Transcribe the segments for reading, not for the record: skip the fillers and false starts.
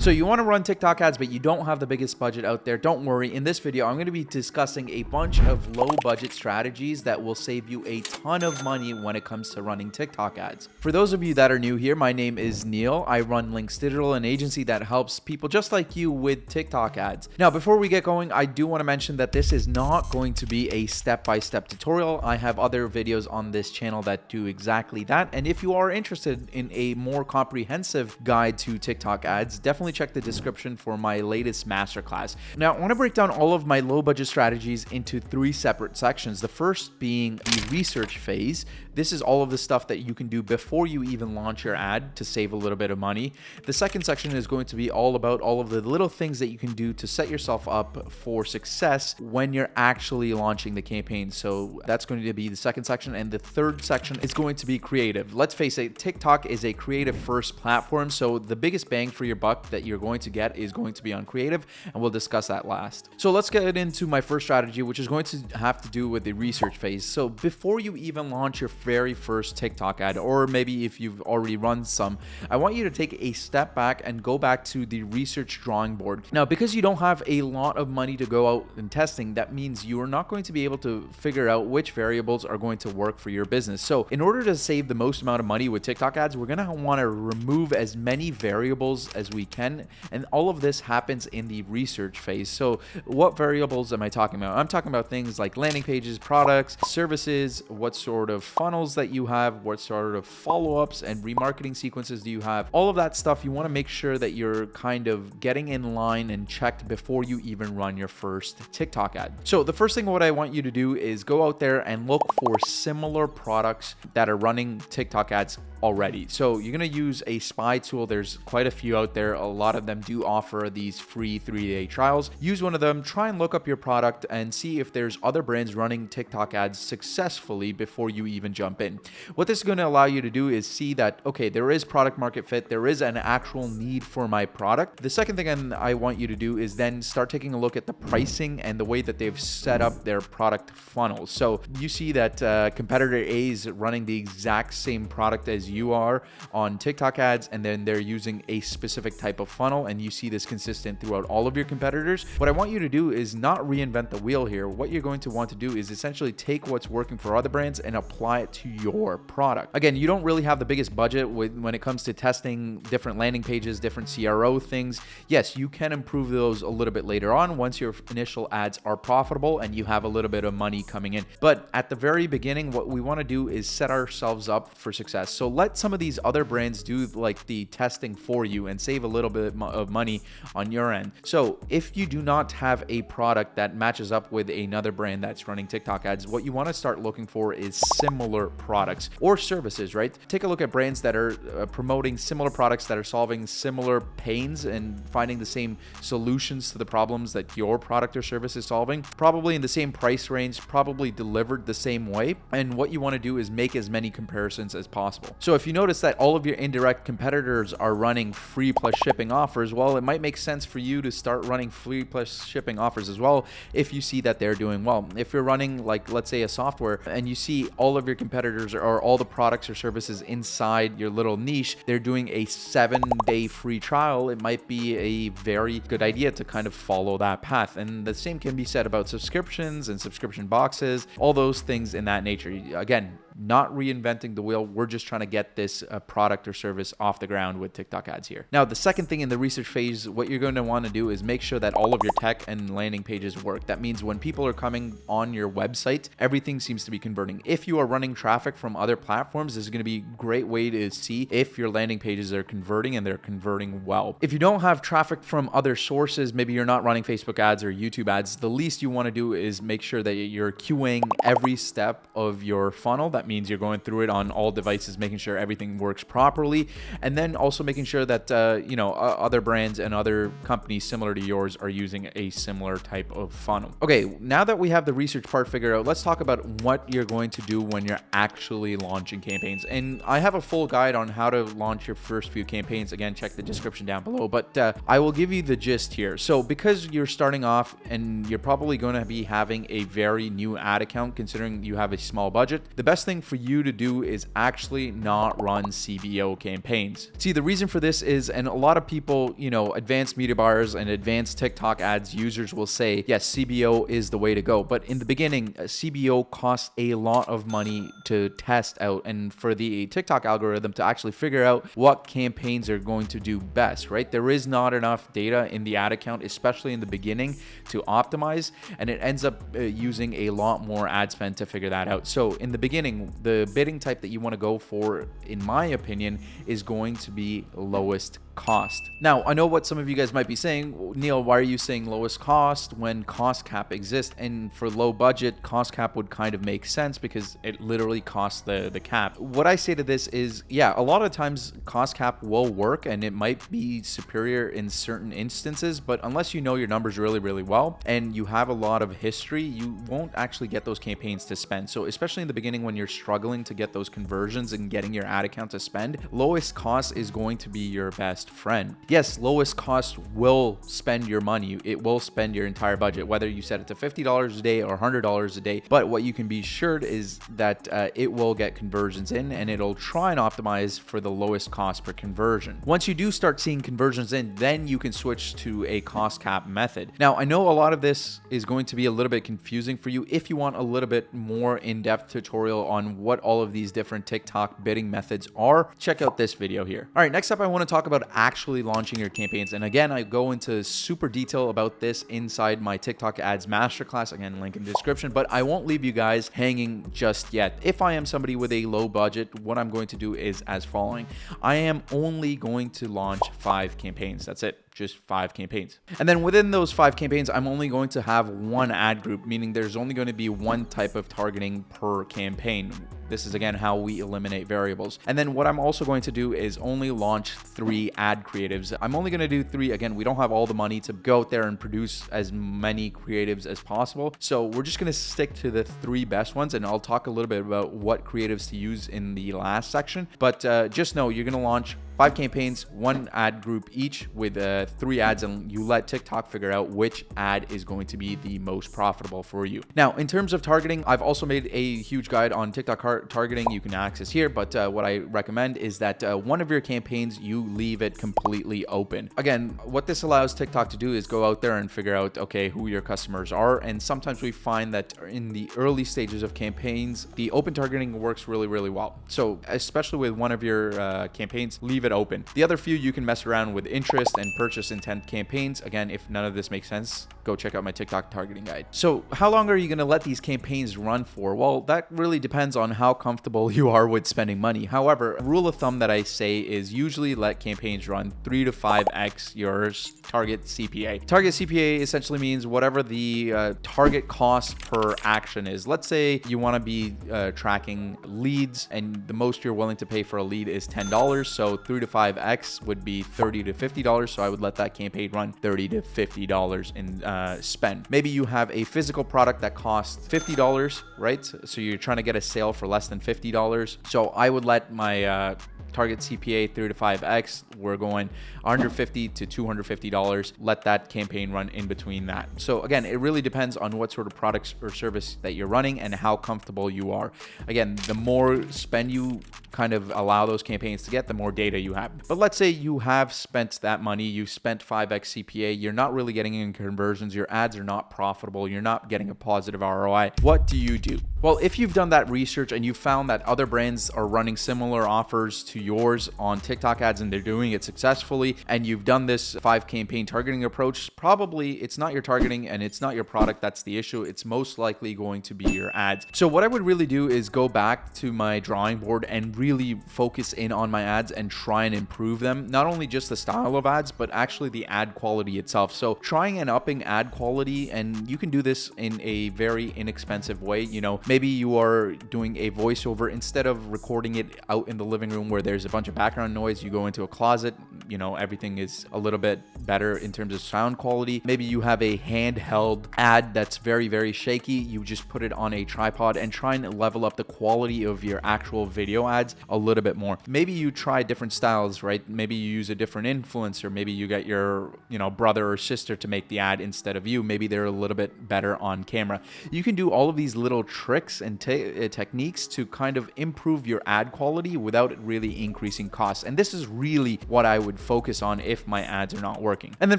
So you want to run TikTok ads, but you don't have the biggest budget out there. Don't worry. In this video, I'm going to be discussing a bunch of low budget strategies that will save you a ton of money when it comes to running TikTok ads. For those of you that are new here, my name is Neil. I run Links Digital, an agency that helps people just like you with TikTok ads. Now, before we get going, I do want to mention that this is not going to be a step-by-step tutorial. I have other videos on this channel that do exactly that. And if you are interested in a more comprehensive guide to TikTok ads, definitely check the description for my latest masterclass. Now, I want to break down all of my low budget strategies into three separate sections. The first being the research phase. This is all of the stuff that you can do before you even launch your ad to save a little bit of money. The second section is going to be all about all of the little things that you can do to set yourself up for success when you're actually launching the campaign. So that's going to be the second section. And the third section is going to be creative. Let's face it, TikTok is a creative first platform. So the biggest bang for your buck that you're going to get is going to be on creative. And we'll discuss that last. So let's get into my first strategy, which is going to have to do with the research phase. So before you even launch your very first TikTok ad, or maybe if you've already run some, I want you to take a step back and go back to the research drawing board. Now, because you don't have a lot of money to go out and testing, that means you are not going to be able to figure out which variables are going to work for your business. So in order to save the most amount of money with TikTok ads, we're going to want to remove as many variables as we can. And all of this happens in the research phase. So what variables am I talking about? I'm talking about things like landing pages, products, services, what sort of funnels that you have, what sort of follow-ups and remarketing sequences do you have. All of that stuff, you want to make sure that you're kind of getting in line and checked before you even run your first TikTok ad. So the first thing what I want you to do is go out there and look for similar products that are running TikTok ads already. So you're going to use a spy tool. There's quite a few out there. A lot of them do offer these free 3-day trials. Use one of them, try and look up your product and see if there's other brands running TikTok ads successfully before you even jump in. What this is going to allow you to do is see that, okay, there is product market fit. There is an actual need for my product. The second thing I want you to do is then start taking a look at the pricing and the way that they've set up their product funnels. So you see that competitor A is running the exact same product as you are on TikTok ads, and then they're using a specific type of funnel, and you see this consistent throughout all of your competitors. What I want you to do is not reinvent the wheel here. What you're going to want to do is essentially take what's working for other brands and apply it to your product. Again, you don't really have the biggest budget when it comes to testing different landing pages, different CRO things. Yes, you can improve those a little bit later on once your initial ads are profitable and you have a little bit of money coming in. But at the very beginning, what we want to do is set ourselves up for success. So let some of these other brands do like the testing for you and save a little bit of money on your end. So if you do not have a product that matches up with another brand that's running TikTok ads, what you want to start looking for is similar products or services, right? Take a look at brands that are promoting similar products that are solving similar pains and finding the same solutions to the problems that your product or service is solving, probably in the same price range, probably delivered the same way. And what you want to do is make as many comparisons as possible. So if you notice that all of your indirect competitors are running free plus shipping offers, well, it might make sense for you to start running free plus shipping offers as well if you see that they're doing well. If you're running, like, let's say a software and you see all of your competitors or all the products or services inside your little niche, they're doing a 7-day free trial, it might be a very good idea to kind of follow that path. And the same can be said about subscriptions and subscription boxes, all those things in that nature. Again, not reinventing the wheel. We're just trying to get this product or service off the ground with TikTok ads here. Now, the second thing in the research phase, what you're going to want to do is make sure that all of your tech and landing pages work. That means when people are coming on your website, everything seems to be converting. If you are running traffic from other platforms, this is going to be a great way to see if your landing pages are converting and they're converting well. If you don't have traffic from other sources, maybe you're not running Facebook ads or YouTube ads, the least you want to do is make sure that you're QAing every step of your funnel. That means you're going through it on all devices, making sure everything works properly, and then also making sure that other brands and other companies similar to yours are using a similar type of funnel. Okay, now that we have the research part figured out, let's talk about what you're going to do when you're actually launching campaigns. And I have a full guide on how to launch your first few campaigns. Again, check the description down below, but I will give you the gist here. So because you're starting off and you're probably going to be having a very new ad account, considering you have a small budget, the best thing thing for you to do is actually not run CBO campaigns. See, the reason for this is, and a lot of people, advanced media buyers and advanced TikTok ads users will say, yes, CBO is the way to go. But in the beginning, CBO costs a lot of money to test out and for the TikTok algorithm to actually figure out what campaigns are going to do best, right? There is not enough data in the ad account, especially in the beginning, to optimize, and it ends up using a lot more ad spend to figure that out. So in the beginning, the bidding type that you want to go for, in my opinion, is going to be lowest cost. Now, I know what some of you guys might be saying, Neil, why are you saying lowest cost when cost cap exists? And for low budget, cost cap would kind of make sense because it literally costs the cap. What I say to this is, yeah, a lot of times cost cap will work and it might be superior in certain instances, but unless you know your numbers really, really well and you have a lot of history, you won't actually get those campaigns to spend. So especially in the beginning when you're struggling to get those conversions and getting your ad account to spend, lowest cost is going to be your best friend. Yes, lowest cost will spend your money. It will spend your entire budget, whether you set it to $50 a day or $100 a day. But what you can be sure is that it will get conversions in and it'll try and optimize for the lowest cost per conversion. Once you do start seeing conversions in, then you can switch to a cost cap method. Now, I know a lot of this is going to be a little bit confusing for you. If you want a little bit more in-depth tutorial on what all of these different TikTok bidding methods are, check out this video here. All right, next up, I want to talk about actually launching your campaigns. And again, I go into super detail about this inside my TikTok ads masterclass. Again, link in the description, but I won't leave you guys hanging just yet. If I am somebody with a low budget, what I'm going to do is as following. I am only going to launch 5 campaigns. That's it. Just 5 campaigns. And then within those 5 campaigns, I'm only going to have one ad group, meaning there's only going to be one type of targeting per campaign. This is again how we eliminate variables. And then what I'm also going to do is only launch 3 ad creatives. I'm only going to do 3. Again, we don't have all the money to go out there and produce as many creatives as possible. So we're just going to stick to the 3 best ones. And I'll talk a little bit about what creatives to use in the last section. But just know you're going to launch 5 campaigns, 1 ad group each with 3 ads, and you let TikTok figure out which ad is going to be the most profitable for you. Now, in terms of targeting, I've also made a huge guide on TikTok targeting you can access here, but what I recommend is that one of your campaigns, you leave it completely open. Again, what this allows TikTok to do is go out there and figure out, okay, who your customers are, and sometimes we find that in the early stages of campaigns, the open targeting works really, really well. So especially with one of your campaigns, leave it open. The other few you can mess around with interest and purchase intent campaigns. Again, if none of this makes sense, go check out my TikTok targeting guide. So how long are you going to let these campaigns run for? Well, that really depends on how comfortable you are with spending money. However, a rule of thumb that I say is usually let campaigns run 3 to 5x your target CPA. Target CPA essentially means whatever the target cost per action is. Let's say you want to be tracking leads and the most you're willing to pay for a lead is $10. So 3 to 5x would be $30 to $50. So I would let that campaign run $30 to $50 in spend. Maybe you have a physical product that costs $50, right? So you're trying to get a sale for less than $50. So I would let my target CPA 3 to 5x. We're going $150 to $250. Let that campaign run in between that. So again, it really depends on what sort of products or service that you're running and how comfortable you are. Again, the more spend you kind of allow those campaigns to get, the more data you have. But let's say you have spent that money, you spent 5x CPA, you're not really getting any conversions, your ads are not profitable, you're not getting a positive ROI. What do you do? Well, if you've done that research and you found that other brands are running similar offers to yours on TikTok ads and they're doing it successfully, and you've done this 5 campaign targeting approach, probably it's not your targeting and it's not your product that's the issue. It's most likely going to be your ads. So what I would really do is go back to my drawing board and really focus in on my ads and try and improve them. Not only just the style of ads, but actually the ad quality itself. So trying and upping ad quality, and you can do this in a very inexpensive way. You know, maybe you are doing a voiceover instead of recording it out in the living room where there's a bunch of background noise, you go into a closet, you know, everything is a little bit better in terms of sound quality. Maybe you have a handheld ad that's very, very shaky. You just put it on a tripod and try and level up the quality of your actual video ads a little bit more. Maybe you try different styles, right? Maybe you use a different influencer. Maybe you get your, you know, brother or sister to make the ad instead of you. Maybe they're a little bit better on camera. You can do all of these little tricks and techniques to kind of improve your ad quality without really increasing costs. And this is really what I would focus on if my ads are not working. And then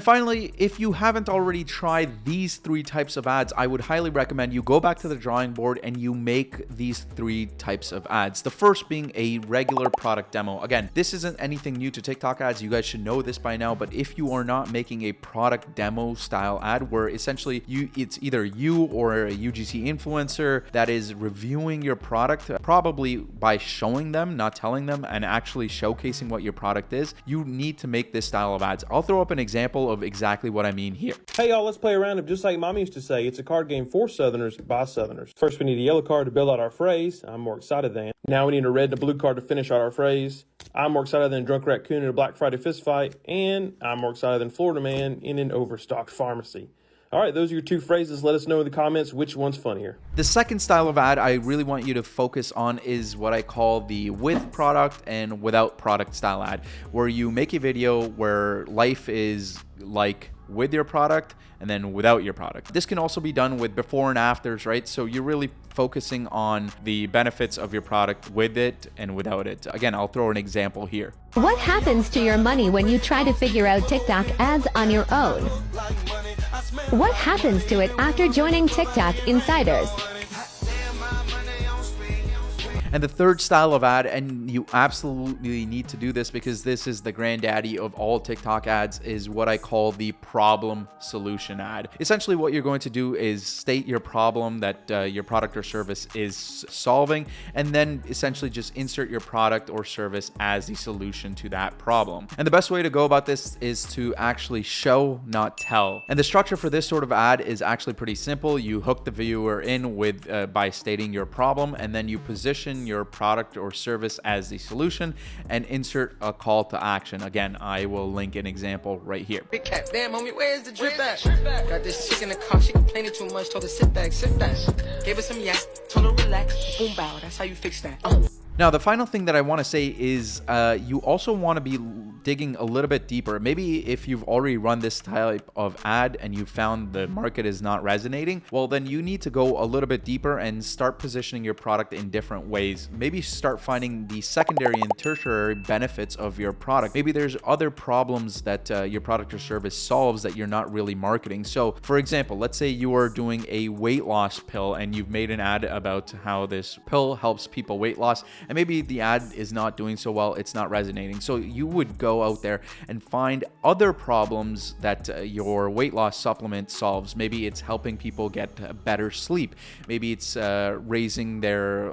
finally, if you haven't already tried these 3 types of ads, I would highly recommend you go back to the drawing board and you make these 3 types of ads. The first being a regular product demo. Again, this isn't anything new to TikTok ads. You guys should know this by now, but if you are not making a product demo style ad where essentially it's either you or a UGC influencer that is reviewing your product, probably by showing them, not telling them, and actually showcasing what your product is, you need to make this style of ads. I'll throw up an example of exactly what I mean here. Hey y'all, let's play a round of just like Mom used to say. It's a card game for Southerners by Southerners. First, we need a yellow card to build out our phrase. I'm more excited than. Now we need a red and a blue card to finish out our phrase. I'm more excited than drunk raccoon in a Black Friday fist fight. And I'm more excited than Florida man in an overstocked pharmacy. All right, those are your 2 phrases. Let us know in the comments which one's funnier. The second style of ad I really want you to focus on is what I call the with product and without product style ad, where you make a video where life is like with your product and then without your product. This can also be done with before and afters, right? So you're really focusing on the benefits of your product with it and without it. Again, I'll throw an example here. What happens to your money when you try to figure out TikTok ads on your own? What happens to it after joining TikTok Insiders? And the third style of ad, and you absolutely need to do this because this is the granddaddy of all TikTok ads, is what I call the problem solution ad. Essentially, what you're going to do is state your problem that your product or service is solving, and then essentially just insert your product or service as the solution to that problem. And the best way to go about this is to actually show, not tell. And the structure for this sort of ad is actually pretty simple. You hook the viewer in with by stating your problem, and then you position your product or service as the solution and insert a call to action. Again, I will link an example right here. Big cat, damn homie, where's the drip at? Got this chick in the car, she complaining too much, told her sit back, sit back. Gave her some yak, told her relax, boom bow, that's how you fix that. Now, the final thing that I want to say is you also want to be digging a little bit deeper. Maybe if you've already run this type of ad and you found the market is not resonating, well, then you need to go a little bit deeper and start positioning your product in different ways. Maybe start finding the secondary and tertiary benefits of your product. Maybe there's other problems that your product or service solves that you're not really marketing. So, for example, let's say you are doing a weight loss pill and you've made an ad about how this pill helps people weight loss, and maybe the ad is not doing so well, it's not resonating. So you would go out there and find other problems that your weight loss supplement solves. Maybe it's helping people get better sleep. Maybe it's raising their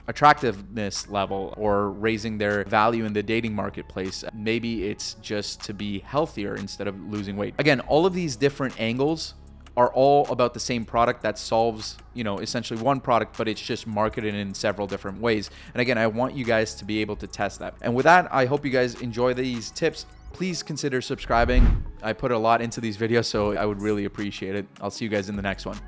attractiveness level or raising their value in the dating marketplace. Maybe it's just to be healthier instead of losing weight. Again, all of these different angles are all about the same product that solves, you know, essentially one product, but it's just marketed in several different ways. And again, I want you guys to be able to test that. And with that, I hope you guys enjoy these tips. Please consider subscribing. I put a lot into these videos, so I would really appreciate it. I'll see you guys in the next one.